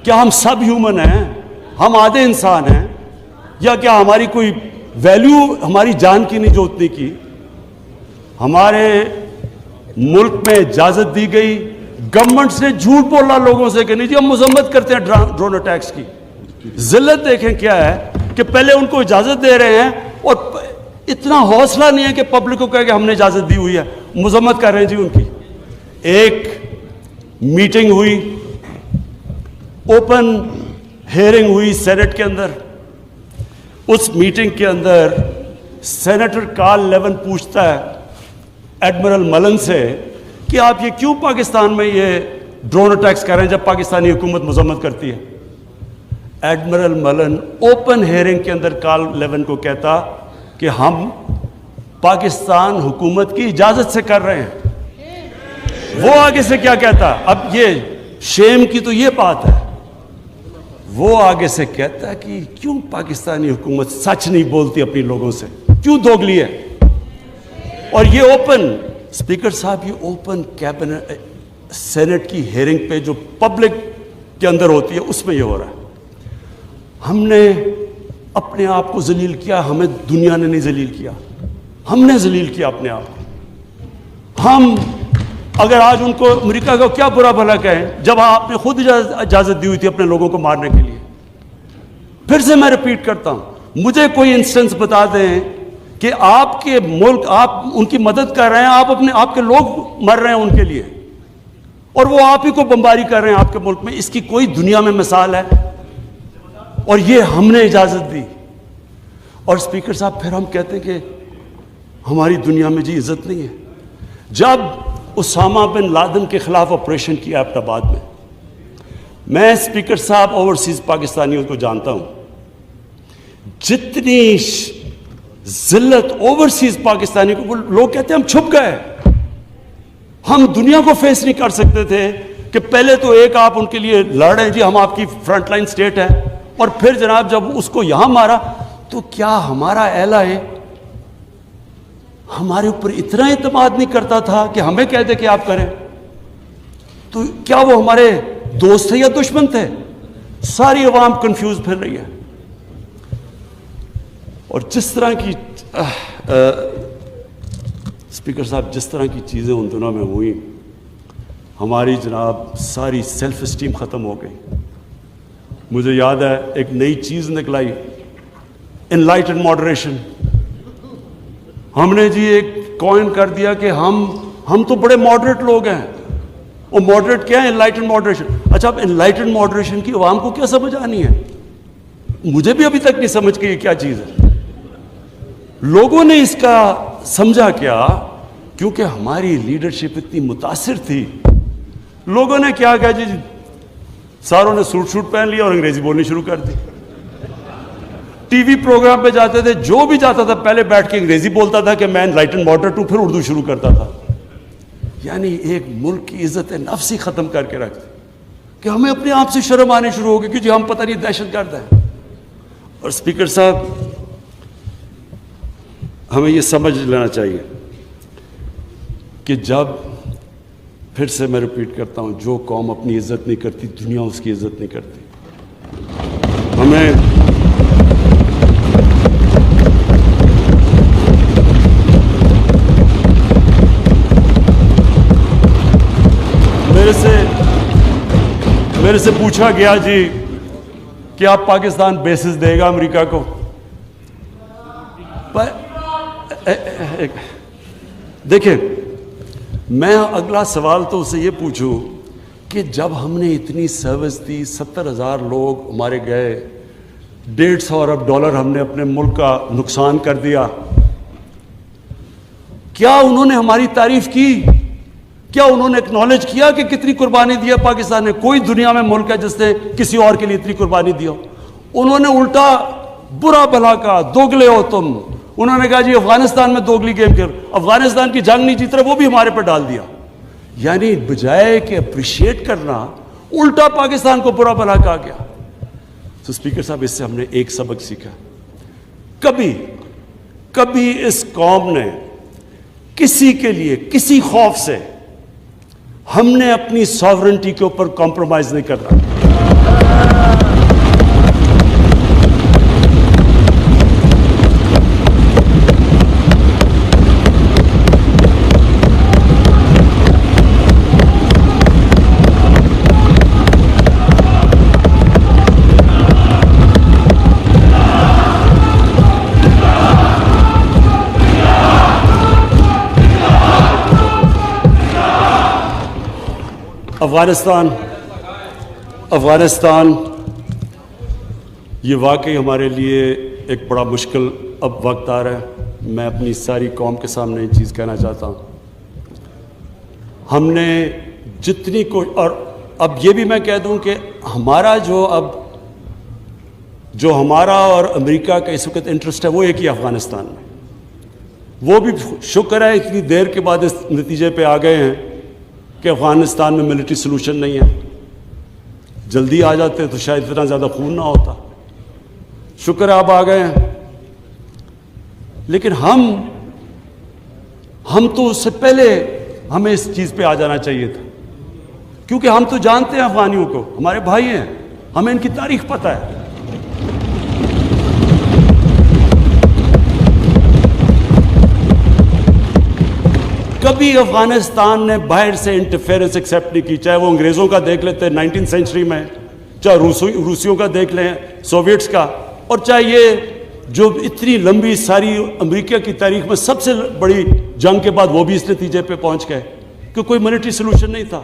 کیا ہم سب ہیومن ہیں؟ ہم آدھے انسان ہیں؟ یا کیا ہماری کوئی ویلیو ہماری جان کی نہیں جو اتنی کی؟ ہمارے ملک میں اجازت دی گئی، گورنمنٹ سے جھوٹ بولا لوگوں سے کہ نہیں جی ہم مذمت کرتے ہیں ڈرون اٹیکس کی. ذلت دیکھیں کیا ہے کہ پہلے ان کو اجازت دے رہے ہیں اور اتنا حوصلہ نہیں ہے کہ پبلک کو کہے کہ ہم نے اجازت دی ہوئی ہے، مذمت کر رہے ہیں جی ان کی. ایک میٹنگ ہوئی، اوپن ہیئرنگ ہوئی سینٹ کے اندر. اس میٹنگ کے اندر سینیٹر کارل لیون پوچھتا ہے ایڈمرل ملن سے کہ آپ یہ کیوں پاکستان میں یہ ڈرون اٹیکس کر رہے ہیں جب پاکستانی حکومت مذمت کرتی ہے؟ ایڈمرل ملن اوپن ہیئرنگ کے اندر کارل لیون کو کہتا کہ ہم پاکستان حکومت کی اجازت سے کر رہے ہیں. وہ آگے سے کیا کہتا؟ اب یہ شیم کی تو یہ بات ہے، وہ آگے سے کہتا ہے کہ کیوں پاکستانی حکومت سچ نہیں بولتی اپنی لوگوں سے، کیوں دوگلی ہے؟ اور یہ اوپن اسپیکر صاحب، یہ اوپن کیبنٹ سینٹ کی ہیئرنگ پہ جو پبلک کے اندر ہوتی ہے اس میں یہ ہو رہا ہے. ہم نے اپنے آپ کو ذلیل کیا، ہمیں دنیا نے نہیں ذلیل کیا، ہم نے ذلیل کیا اپنے آپ کو. ہم اگر آج ان کو امریکہ کا کیا برا بھلا کہیں جب آپ نے خود اجازت دی ہوئی تھی اپنے لوگوں کو مارنے کے لیے. پھر سے میں ریپیٹ کرتا ہوں، مجھے کوئی انسٹنس بتا دیں کہ آپ کے ملک آپ ان کی مدد کر رہے ہیں، آپ کے لوگ مر رہے ہیں ان کے لیے اور وہ آپ ہی کو بمباری کر رہے ہیں آپ کے ملک میں. اس کی کوئی دنیا میں مثال ہے؟ اور یہ ہم نے اجازت دی. اور اسپیکر صاحب پھر ہم کہتے ہیں کہ ہماری دنیا میں جی عزت نہیں ہے. جب اسامہ بن لادن کے خلاف آپریشن کیا ایبٹ آباد میں اسپیکر صاحب اوورسیز پاکستانیوں کو جانتا ہوں، جتنی ذلت اوورسیز پاکستانی کو، لوگ کہتے ہیں ہم چھپ گئے، ہم دنیا کو فیس نہیں کر سکتے تھے کہ پہلے تو ایک آپ ان کے لیے لڑ رہے ہیں جی ہم آپ کی فرنٹ لائن سٹیٹ ہے، اور پھر جناب جب اس کو یہاں مارا تو کیا ہمارا اہلا ہے ہمارے اوپر اتنا اعتماد نہیں کرتا تھا کہ ہمیں کہہ دے کہ آپ کریں؟ تو کیا وہ ہمارے دوست تھے یا دشمن تھے؟ ساری عوام کنفیوز پھر رہی ہے. اور جس طرح کی اسپیکر صاحب جس طرح کی چیزیں ان دنوں میں ہوئیں، ہماری جناب ساری سیلف اسٹیم ختم ہو گئی. مجھے یاد ہے ایک نئی چیز نکلائی، انلائٹنڈ ماڈریشن. ہم نے جی ایک کوائن کر دیا کہ ہم تو بڑے ماڈریٹ لوگ ہیں. وہ ماڈریٹ کیا ہے؟ Enlightened moderation. اچھا اب انلائٹنڈ ماڈریشن کی عوام کو کیا سمجھ آنی ہے؟ مجھے بھی ابھی تک نہیں سمجھ کہ یہ کیا چیز ہے. لوگوں نے اس کا سمجھا کیا؟ کیونکہ ہماری لیڈرشپ اتنی متاثر تھی. لوگوں نے کیا کہا جی ساروں نے سوٹ پہن لیا اور انگریزی بولنی شروع کر دی. ٹی وی پروگرام پہ جاتے تھے، جو بھی جاتا تھا پہلے بیٹھ کے انگریزی بولتا تھا کہ میں انلائٹنڈ ماڈریٹ ہوں، پھر اردو شروع کرتا تھا. یعنی ایک ملک کی عزت نفس ہی ختم کر کے رکھتے کہ ہمیں اپنے آپ سے شرم آنے شروع ہو گئی کہ جی ہم پتہ نہیں دہشت گرد ہیں. اور اسپیکر صاحب ہمیں یہ سمجھ لینا چاہیے کہ جب پھر سے میں ریپیٹ کرتا ہوں، جو قوم اپنی عزت نہیں کرتی دنیا اس کی عزت نہیں کرتی. ہمیں میرے سے پوچھا گیا جی کہ آپ پاکستان بیسز دے گا امریکہ کو؟ دیکھیں میں اگلا سوال تو اسے یہ پوچھوں کہ جب ہم نے اتنی سروس دی، 70,000 لوگ ہمارے گئے، $150 ارب ہم نے اپنے ملک کا نقصان کر دیا، کیا انہوں نے ہماری تعریف کی؟ کیا انہوں نے اکنالج کیا کہ کتنی قربانی دیا پاکستان نے؟ کوئی دنیا میں ملک ہے جس نے کسی اور کے لیے اتنی قربانی دی ہو؟ انہوں نے الٹا برا بھلا کہا، دوگلے ہو تم. انہوں نے کہا جی افغانستان میں دوگلی گیم کر، افغانستان کی جنگ نہیں جیت رہا، وہ بھی ہمارے پر ڈال دیا. یعنی بجائے کہ اپریشیٹ کرنا، الٹا پاکستان کو برا بھلا کہا گیا. تو اسپیکر صاحب اس سے ہم نے ایک سبق سیکھا، کبھی اس قوم نے کسی کے لیے کسی خوف سے ہم نے اپنی ساورنٹی کے اوپر کمپرومائز نہیں کرنا. افغانستان یہ واقعی ہمارے لیے ایک بڑا مشکل اب وقت آ رہا ہے. میں اپنی ساری قوم کے سامنے یہ چیز کہنا چاہتا ہوں. ہم نے جتنی اور اب یہ بھی میں کہہ دوں کہ ہمارا جو ہمارا اور امریکہ کا اس وقت انٹرسٹ ہے وہ ایک ہی افغانستان میں. وہ بھی شکر ہے اتنی دیر کے بعد اس نتیجے پہ آ گئے ہیں کہ افغانستان میں ملٹری سلوشن نہیں ہے. جلدی آ جاتے تو شاید اتنا زیادہ خون نہ ہوتا. شکر ہے اب آ گئے ہیں. لیکن ہم تو اس سے پہلے ہمیں اس چیز پہ آ جانا چاہیے تھا, کیونکہ ہم تو جانتے ہیں افغانیوں کو, ہمارے بھائی ہیں, ہمیں ان کی تاریخ پتہ ہے. کبھی افغانستان نے باہر سے انٹرفیئرنس ایکسیپٹ نہیں کی, چاہے وہ انگریزوں کا دیکھ لیتے 19 سینچری میں, چاہے روسیوں کا دیکھ لیں, سوویٹس کا, اور چاہے یہ جو اتنی لمبی ساری امریکہ کی تاریخ میں سب سے بڑی جنگ کے بعد وہ بھی اس نتیجے پہ پہنچ گئے کہ کوئی ملٹری سلوشن نہیں تھا.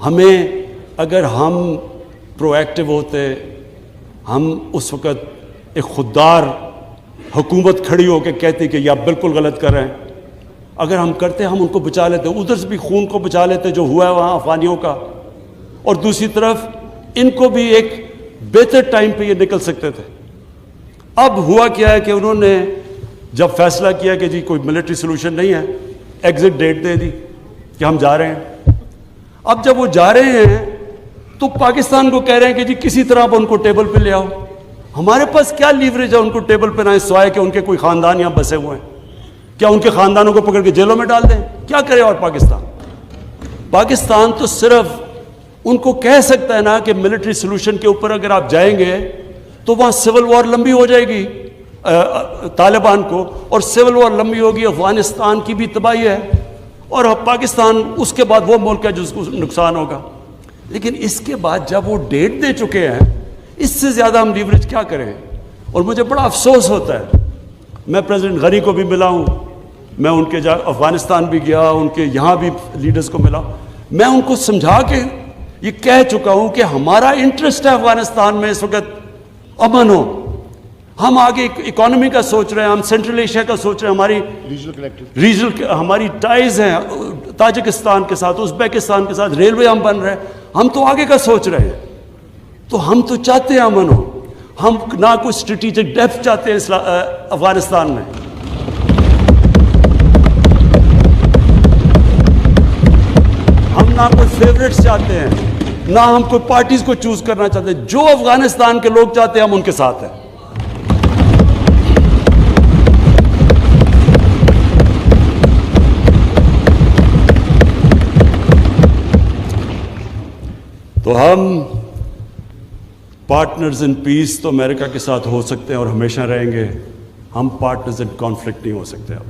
ہمیں اگر ہم پرو ایکٹیو ہوتے, ہم اس وقت ایک خوددار حکومت کھڑی ہو کے کہتی کہ یہ آپ بالکل غلط کر رہے ہیں, اگر ہم کرتے ہم ان کو بچا لیتے, ادھر سے بھی خون کو بچا لیتے جو ہوا ہے وہاں افغانیوں کا, اور دوسری طرف ان کو بھی ایک بہتر ٹائم پہ یہ نکل سکتے تھے. اب ہوا کیا ہے کہ انہوں نے جب فیصلہ کیا کہ جی کوئی ملٹری سلوشن نہیں ہے, ایگزٹ ڈیٹ دے دی کہ ہم جا رہے ہیں. اب جب وہ جا رہے ہیں تو پاکستان کو کہہ رہے ہیں کہ جی کسی طرح آپ ان کو ٹیبل پہ لے آؤ. ہمارے پاس کیا لیوریج ہے ان کو ٹیبل پہ نہ سوائے کہ ان کے کوئی خاندان یہاں بسے ہوئے ہیں. کیا ان کے خاندانوں کو پکڑ کے جیلوں میں ڈال دیں؟ کیا کرے؟ اور پاکستان تو صرف ان کو کہہ سکتا ہے نا کہ ملٹری سلوشن کے اوپر اگر آپ جائیں گے تو وہاں سول وار لمبی ہو جائے گی طالبان کو, اور سول وار لمبی ہوگی, افغانستان کی بھی تباہی ہے, اور پاکستان اس کے بعد وہ ملک ہے جس کو نقصان ہوگا. لیکن اس کے بعد جب وہ ڈیٹ دے چکے ہیں, اس سے زیادہ ہم لیوریج کیا کریں؟ اور مجھے بڑا افسوس ہوتا ہے. میں پریزیڈنٹ غنی کو بھی ملا ہوں, میں ان کے افغانستان بھی گیا, ان کے یہاں بھی لیڈرز کو ملا. میں ان کو سمجھا کے یہ کہہ چکا ہوں کہ ہمارا انٹرسٹ ہے افغانستان میں اس وقت امن ہو. ہم آگے اکانومی کا سوچ رہے ہیں, ہم سینٹرل ایشیا کا سوچ رہے ہیں, ہماری ریجنل ہماری ٹائز ہیں تاجکستان کے ساتھ, ازبیکستان کے ساتھ, ریلوے ہم بن رہے ہیں, ہم تو آگے کا سوچ رہے ہیں. تو ہم تو چاہتے ہیں امن ہو, ہم نہ کوئی اسٹریٹجک ڈیپتھ چاہتے ہیں افغانستان میں. ہم نہ کوئی فیوریٹس چاہتے ہیں, نہ ہم کوئی پارٹیز کو چوز کرنا چاہتے ہیں. جو افغانستان کے لوگ چاہتے ہیں ہم ان کے ساتھ ہیں. تو ہم پارٹنرز ان پیس تو امریکہ کے ساتھ ہو سکتے ہیں اور ہمیشہ رہیں گے, ہم پارٹنرز ان کانفلکٹ نہیں ہو سکتے. اب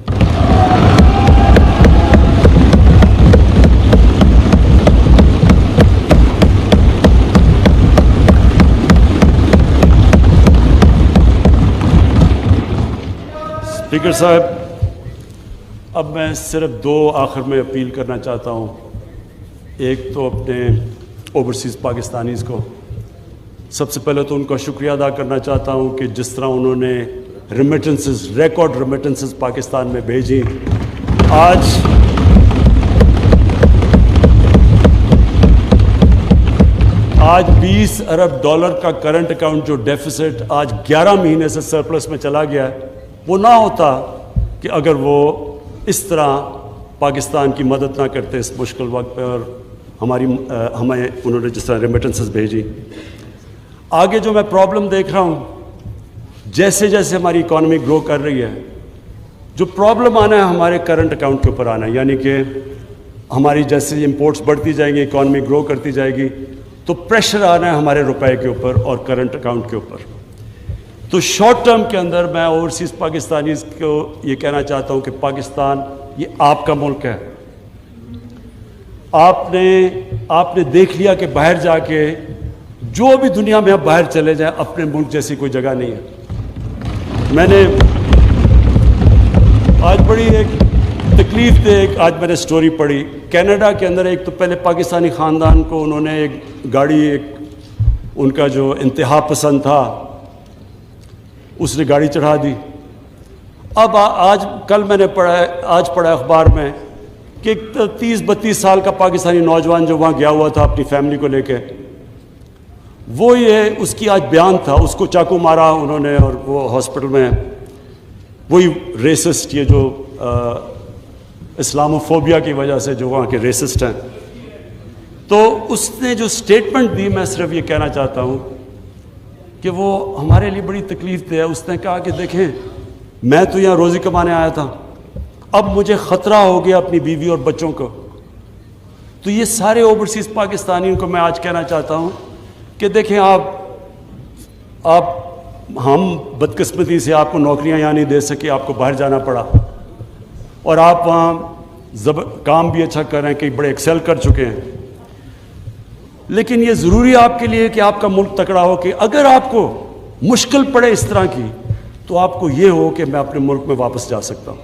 اسپیکر صاحب, اب میں صرف دو آخر میں اپیل کرنا چاہتا ہوں. ایک تو اپنے اوورسیز پاکستانیز کو, سب سے پہلے تو ان کا شکریہ ادا کرنا چاہتا ہوں کہ جس طرح انہوں نے ریمیٹنسز, ریکارڈ ریمیٹنسز پاکستان میں بھیجی. آج 20 ارب ڈالر کا کرنٹ اکاؤنٹ جو ڈیفیسٹ آج 11 مہینے سے سرپلس میں چلا گیا ہے, وہ نہ ہوتا کہ اگر وہ اس طرح پاکستان کی مدد نہ کرتے اس مشکل وقت پہ, اور ہمیں انہوں نے جس طرح ریمیٹنسز بھیجی. آگے جو میں پرابلم دیکھ رہا ہوں, جیسے جیسے ہماری اکانومی گرو کر رہی ہے, جو پرابلم آنا ہے ہمارے کرنٹ اکاؤنٹ کے اوپر آنا ہے. یعنی کہ ہماری جیسے امپورٹس بڑھتی جائیں گی, اکانومی گرو کرتی جائے گی, تو پریشر آنا ہے ہمارے روپے کے اوپر اور کرنٹ اکاؤنٹ کے اوپر. تو شارٹ ٹرم کے اندر میں اوورسیز پاکستانیز کو یہ کہنا چاہتا ہوں کہ پاکستان یہ آپ کا ملک ہے. آپ نے دیکھ لیا کہ باہر جا کے جو بھی دنیا میں آپ باہر چلے جائیں, اپنے ملک جیسی کوئی جگہ نہیں ہے. میں نے آج بڑی ایک تکلیف دہ آج میں نے سٹوری پڑھی. کینیڈا کے اندر ایک تو پہلے پاکستانی خاندان کو انہوں نے ایک گاڑی, ان کا جو انتہا پسند تھا اس نے گاڑی چڑھا دی. اب کل میں نے پڑھا اخبار میں کہ 30-32 سال کا پاکستانی نوجوان جو وہاں گیا ہوا تھا اپنی فیملی کو لے کے, وہ اس کی آج بیان تھا, اس کو چاقو مارا انہوں نے اور وہ ہاسپٹل میں. وہی ریسسٹ, یہ جو اسلاموفوبیا کی وجہ سے جو وہاں کے ریسسٹ ہیں. تو اس نے جو سٹیٹمنٹ دی, میں صرف یہ کہنا چاہتا ہوں کہ وہ ہمارے لیے بڑی تکلیف دہ ہے. اس نے کہا کہ دیکھیں, میں تو یہاں روزی کمانے آیا تھا, اب مجھے خطرہ ہو گیا اپنی بیوی اور بچوں کو. تو یہ سارے اوورسیز پاکستانیوں کو میں آج کہنا چاہتا ہوں کہ دیکھیں, ہم بدقسمتی سے آپ کو نوکریاں یہاں نہیں دے سکے, آپ کو باہر جانا پڑا, اور آپ وہاں کام بھی اچھا کر رہے ہیں, کئی بڑے ایکسل کر چکے ہیں. لیکن یہ ضروری آپ کے لیے کہ آپ کا ملک تکڑا ہو, کہ اگر آپ کو مشکل پڑے اس طرح کی, تو آپ کو یہ ہو کہ میں اپنے ملک میں واپس جا سکتا ہوں.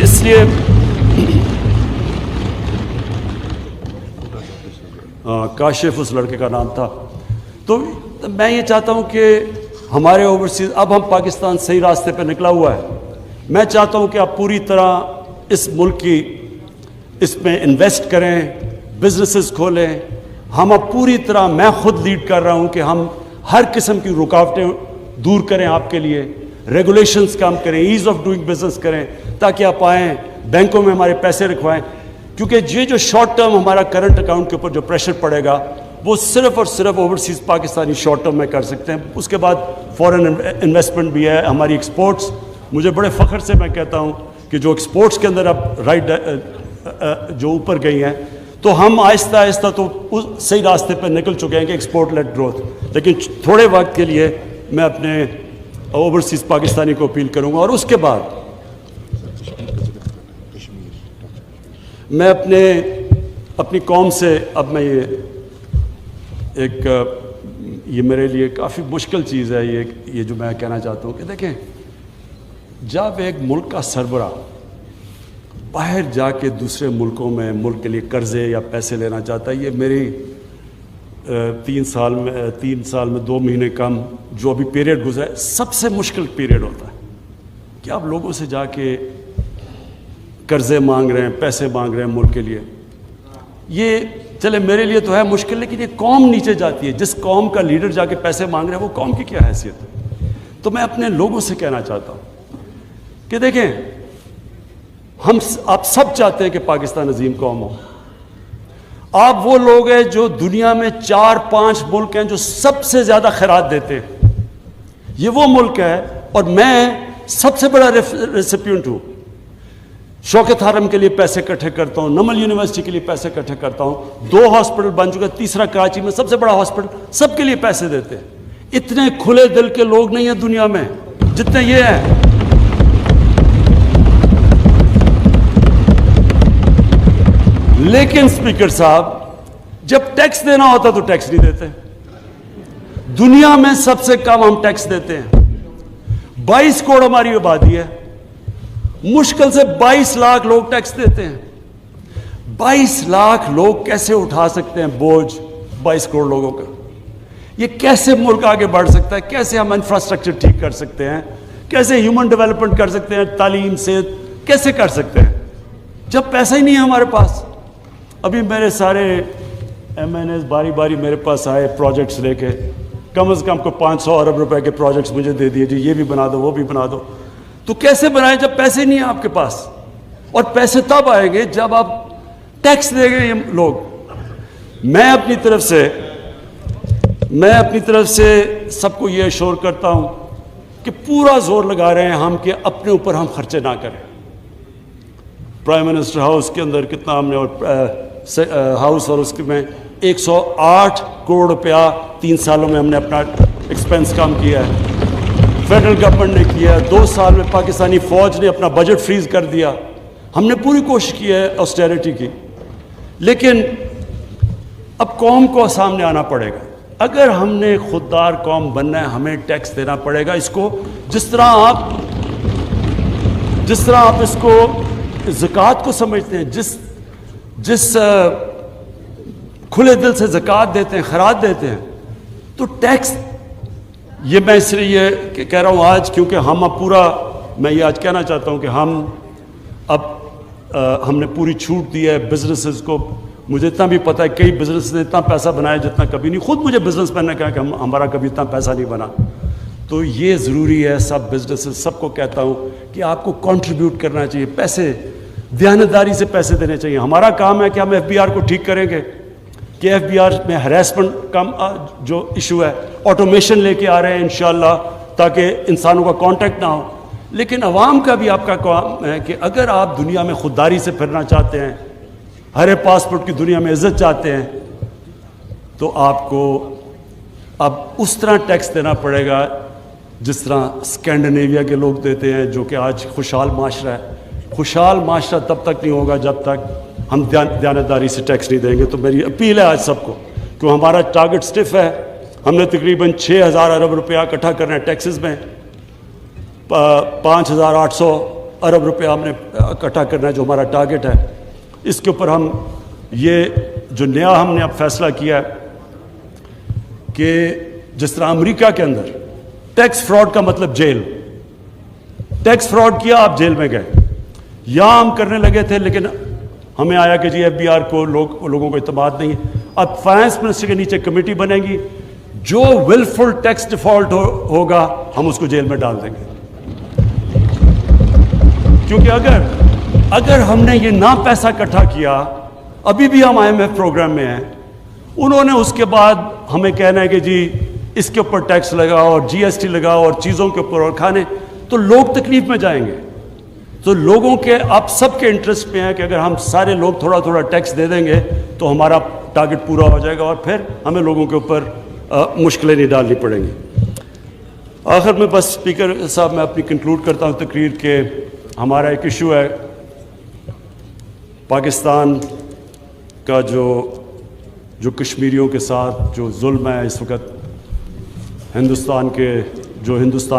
اس لیے کاشف اس لڑکے کا نام تھا. تو میں یہ چاہتا ہوں کہ ہمارے اوورسیز, اب ہم پاکستان صحیح راستے پہ نکلا ہوا ہے. میں چاہتا ہوں کہ آپ پوری طرح اس ملک کی اس میں انویسٹ کریں, بزنسز کھولیں. ہم اب پوری طرح, میں خود لیڈ کر رہا ہوں کہ ہم ہر قسم کی رکاوٹیں دور کریں آپ کے لیے, ریگولیشنز کم کریں, ایز آف ڈوئنگ بزنس کریں, تاکہ آپ آئیں بینکوں میں ہمارے پیسے رکھوائیں. کیونکہ یہ جو شارٹ ٹرم ہمارا کرنٹ اکاؤنٹ کے اوپر جو پریشر پڑے گا, وہ صرف اور صرف اوورسیز پاکستانی شارٹ ٹرم میں کر سکتے ہیں. اس کے بعد فورن انویسٹمنٹ بھی ہے, ہماری ایکسپورٹس. مجھے بڑے فخر سے میں کہتا ہوں کہ جو ایکسپورٹس کے اندر اب جو اوپر گئی ہیں, تو ہم آہستہ آہستہ تو صحیح راستے پہ نکل چکے ہیں کہ ایکسپورٹ لیڈ گروتھ. لیکن تھوڑے وقت کے لیے میں اپنے اوورسیز پاکستانی کو اپیل کروں گا, اور اس کے بعد میں اپنی قوم سے, اب میں یہ میرے لیے کافی مشکل چیز ہے یہ جو میں کہنا چاہتا ہوں کہ دیکھیں, جب ایک ملک کا سربراہ باہر جا کے دوسرے ملکوں میں ملک کے لیے قرضے یا پیسے لینا چاہتا ہے, یہ میری 3 سال میں 2 مہینے کم جو ابھی پیریڈ گزرا ہے, سب سے مشکل پیریڈ ہوتا ہے کہ آپ لوگوں سے جا کے قرضے مانگ رہے ہیں, پیسے مانگ رہے ہیں ملک کے لیے. یہ چلے میرے لیے تو ہے مشکل, لیکن یہ قوم نیچے جاتی ہے. جس قوم کا لیڈر جا کے پیسے مانگ رہے ہیں, وہ قوم کی کیا حیثیت ہے؟ تو میں اپنے لوگوں سے کہنا چاہتا ہوں کہ دیکھیں, آپ سب چاہتے ہیں کہ پاکستان عظیم قوم ہو. آپ وہ لوگ ہیں جو دنیا میں 4-5 ملک ہیں جو سب سے زیادہ خیرات دیتے ہیں. یہ وہ ملک ہے, اور میں سب سے بڑا ریسیپینٹ ہوں. شوکت حرم کے لیے پیسے اکٹھے کرتا ہوں, نمل یونیورسٹی کے لیے پیسے اکٹھے کرتا ہوں, 2 ہاسپٹل بن چکے, تیسرا کراچی میں سب سے بڑا ہاسپٹل, سب کے لیے پیسے دیتے ہیں. اتنے کھلے دل کے لوگ نہیں ہیں دنیا میں جتنے یہ ہیں. لیکن اسپیکر صاحب, جب ٹیکس دینا ہوتا تو ٹیکس نہیں دیتے. دنیا میں سب سے کم ہم ٹیکس دیتے ہیں. 22 کروڑ ہماری آبادی ہے, مشکل سے 22 لاکھ لوگ ٹیکس دیتے ہیں. 22 لاکھ لوگ کیسے اٹھا سکتے ہیں بوجھ 22 کروڑ لوگوں کا؟ یہ کیسے ملک آگے بڑھ سکتا ہے؟ کیسے ہم انفراسٹرکچر ٹھیک کر سکتے ہیں؟ کیسے ہیومن ڈیولپمنٹ کر سکتے ہیں؟ تعلیم سے کیسے کر سکتے ہیں جب پیسہ ہی نہیں ہے ہمارے پاس؟ ابھی میرے سارے ایم این ایز باری باری میرے پاس آئے پروجیکٹس لے کے, کم از کم کو 500 ارب روپے کے پروجیکٹس مجھے دے دیے, جی یہ بھی بنا دو, وہ بھی بنا دو. تو کیسے بنائیں جب پیسے نہیں ہیں آپ کے پاس؟ اور پیسے تب آئیں گے جب آپ ٹیکس دیں گے یہ لوگ. میں اپنی طرف سے سب کو یہ اشور کرتا ہوں کہ پورا زور لگا رہے ہیں ہم کہ اپنے اوپر ہم خرچے نہ کریں. پرائم منسٹر ہاؤس کے اندر کتنا ہم نے اور ہاؤس اور اس کے میں 108 کروڑ روپیہ 3 سالوں میں ہم نے اپنا ایکسپینس کام کیا ہے. فیڈرل گورنمنٹ نے کیا ہے. 2 سال میں پاکستانی فوج نے اپنا بجٹ فریز کر دیا. ہم نے پوری کوشش کی ہے آسٹیرٹی کی. لیکن اب قوم کو سامنے آنا پڑے گا. اگر ہم نے خوددار قوم بننا ہے ہمیں ٹیکس دینا پڑے گا. اس کو جس طرح آپ اس کو زکوٰۃ کو سمجھتے ہیں, جس کھلے دل سے زکوٰۃ دیتے ہیں, خراج دیتے ہیں, تو ٹیکس یہ میں اس لیے یہ کہہ رہا ہوں آج کیونکہ ہم اب پورا میں یہ آج کہنا چاہتا ہوں کہ ہم نے پوری چھوٹ دی ہے بزنسز کو. مجھے اتنا بھی پتہ ہے کئی بزنس نے اتنا پیسہ بنایا جتنا کبھی نہیں. خود مجھے بزنس مین نے کہا کہ ہمارا کبھی اتنا پیسہ نہیں بنا. تو یہ ضروری ہے سب بزنسز سب کو کہتا ہوں کہ آپ کو کنٹریبیوٹ کرنا چاہیے. پیسے دیانتداری سے پیسے دینے چاہیے. ہمارا کام ہے کہ ہم FBR کو ٹھیک کریں گے کہ FBR میں ہراسمنٹ کم جو ایشو ہے آٹومیشن لے کے آ رہے ہیں انشاءاللہ تاکہ انسانوں کا کانٹیکٹ نہ ہو. لیکن عوام کا بھی آپ کا کام ہے کہ اگر آپ دنیا میں خودداری سے پھرنا چاہتے ہیں, ہر پاسپورٹ کی دنیا میں عزت چاہتے ہیں, تو آپ کو اب اس طرح ٹیکس دینا پڑے گا جس طرح اسکینڈینیویا کے لوگ دیتے ہیں, جو کہ آج خوشحال معاشرہ ہے. خوشحال معاشرہ تب تک نہیں ہوگا جب تک ہم دیانتداری سے ٹیکس نہیں دیں گے. تو میری اپیل ہے آج سب کو کہ ہمارا ٹارگٹ سٹف ہے. ہم نے تقریباً 6,000 ارب روپیہ اکٹھا کرنا ہے ٹیکسز میں. 5,800 ارب روپیہ ہم نے اکٹھا کرنا ہے جو ہمارا ٹارگٹ ہے. اس کے اوپر ہم یہ جو نیا ہم نے اب فیصلہ کیا ہے کہ جس طرح امریکہ کے اندر ٹیکس فراڈ کا مطلب جیل. ٹیکس فراڈ کیا آپ جیل میں گئے. یہاں ہم کرنے لگے تھے لیکن ہمیں آیا کہ جی FBR کو لوگوں کو اعتماد نہیں ہے. اب فائنانس منسٹر کے نیچے کمیٹی بنے گی, جو ولفل ٹیکس ڈیفالٹ ہوگا ہم اس کو جیل میں ڈال دیں گے. کیونکہ اگر ہم نے یہ نہ پیسہ اکٹھا کیا, ابھی بھی ہم IMF پروگرام میں ہیں, انہوں نے اس کے بعد ہمیں کہنا ہے کہ جی اس کے اوپر ٹیکس لگاؤ اور GST لگاؤ اور چیزوں کے اوپر اور کھانے, تو لوگ تکلیف میں جائیں گے. تو لوگوں کے آپ سب کے انٹرسٹ میں ہے کہ اگر ہم سارے لوگ تھوڑا تھوڑا ٹیکس دے دیں گے تو ہمارا ٹارگٹ پورا ہو جائے گا اور پھر ہمیں لوگوں کے اوپر مشکلیں نہیں ڈالنی پڑیں گی. آخر میں بس اسپیکر صاحب میں اپنی کنکلوڈ کرتا ہوں تقریر کہ ہمارا ایک ایشو ہے پاکستان کا جو کشمیریوں کے ساتھ جو ظلم ہے اس وقت ہندوستان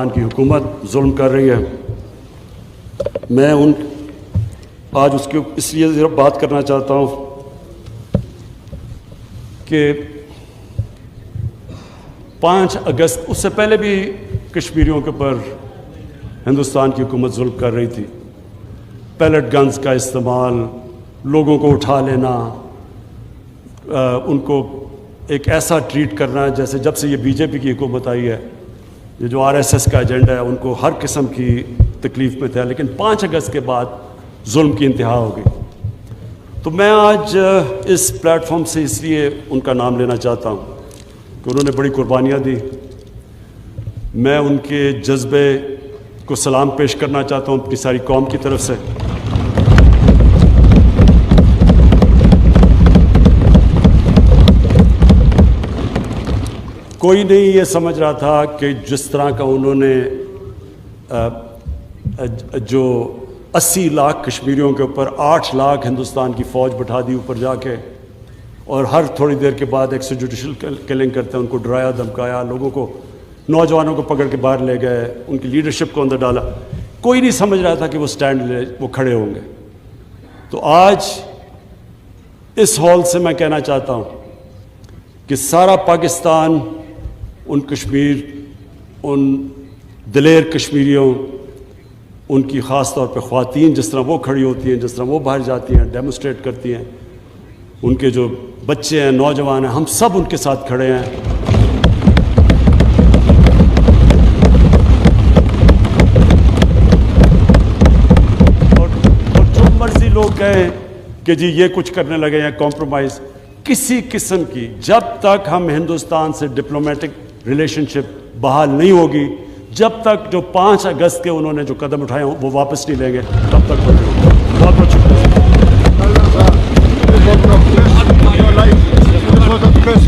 کی حکومت ظلم کر رہی ہے. میں آج اس لیے ذرا بات کرنا چاہتا ہوں کہ 5 اگست اس سے پہلے بھی کشمیریوں کے اوپر ہندوستان کی حکومت ظلم کر رہی تھی. پیلٹ گنز کا استعمال, لوگوں کو اٹھا لینا, ان کو ایک ایسا ٹریٹ کرنا جیسے جب سے یہ BJP کی حکومت آئی ہے, یہ جو RSS کا ایجنڈا ہے ان کو ہر قسم کی تکلیف میں تھا. لیکن 5 اگست کے بعد ظلم کی انتہا ہو گئی. تو میں آج اس پلیٹ فارم سے اس لیے ان کا نام لینا چاہتا ہوں کہ انہوں نے بڑی قربانیاں دی. میں ان کے جذبے کو سلام پیش کرنا چاہتا ہوں اپنی ساری قوم کی طرف سے. کوئی نہیں یہ سمجھ رہا تھا کہ جس طرح کا انہوں نے جو 80 لاکھ کشمیریوں کے اوپر 8 لاکھ ہندوستان کی فوج بٹھا دی اوپر جا کے, اور ہر تھوڑی دیر کے بعد ایکسٹرا جوڈیشل کلنگ کرتے ہیں, ان کو ڈرایا دھمکایا, لوگوں کو نوجوانوں کو پکڑ کے باہر لے گئے, ان کی لیڈرشپ کو اندر ڈالا. کوئی نہیں سمجھ رہا تھا کہ وہ کھڑے ہوں گے. تو آج اس ہال سے میں کہنا چاہتا ہوں کہ سارا پاکستان ان دلیر کشمیریوں, ان کی خاص طور پہ خواتین جس طرح وہ کھڑی ہوتی ہیں, جس طرح وہ باہر جاتی ہیں, ڈیمونسٹریٹ کرتی ہیں, ان کے جو بچے ہیں, نوجوان ہیں, ہم سب ان کے ساتھ کھڑے ہیں. اور جو مرضی لوگ کہیں کہ جی یہ کچھ کرنے لگے ہیں کمپرومائز کسی قسم کی, جب تک ہم ہندوستان سے ڈپلومیٹک ریلیشن شپ بحال نہیں ہوگی, جب تک جو 5 اگست کے انہوں نے جو قدم اٹھائے ہیں وہ واپس نہیں لیں گے, تب تک بہت بہت شکریہ. because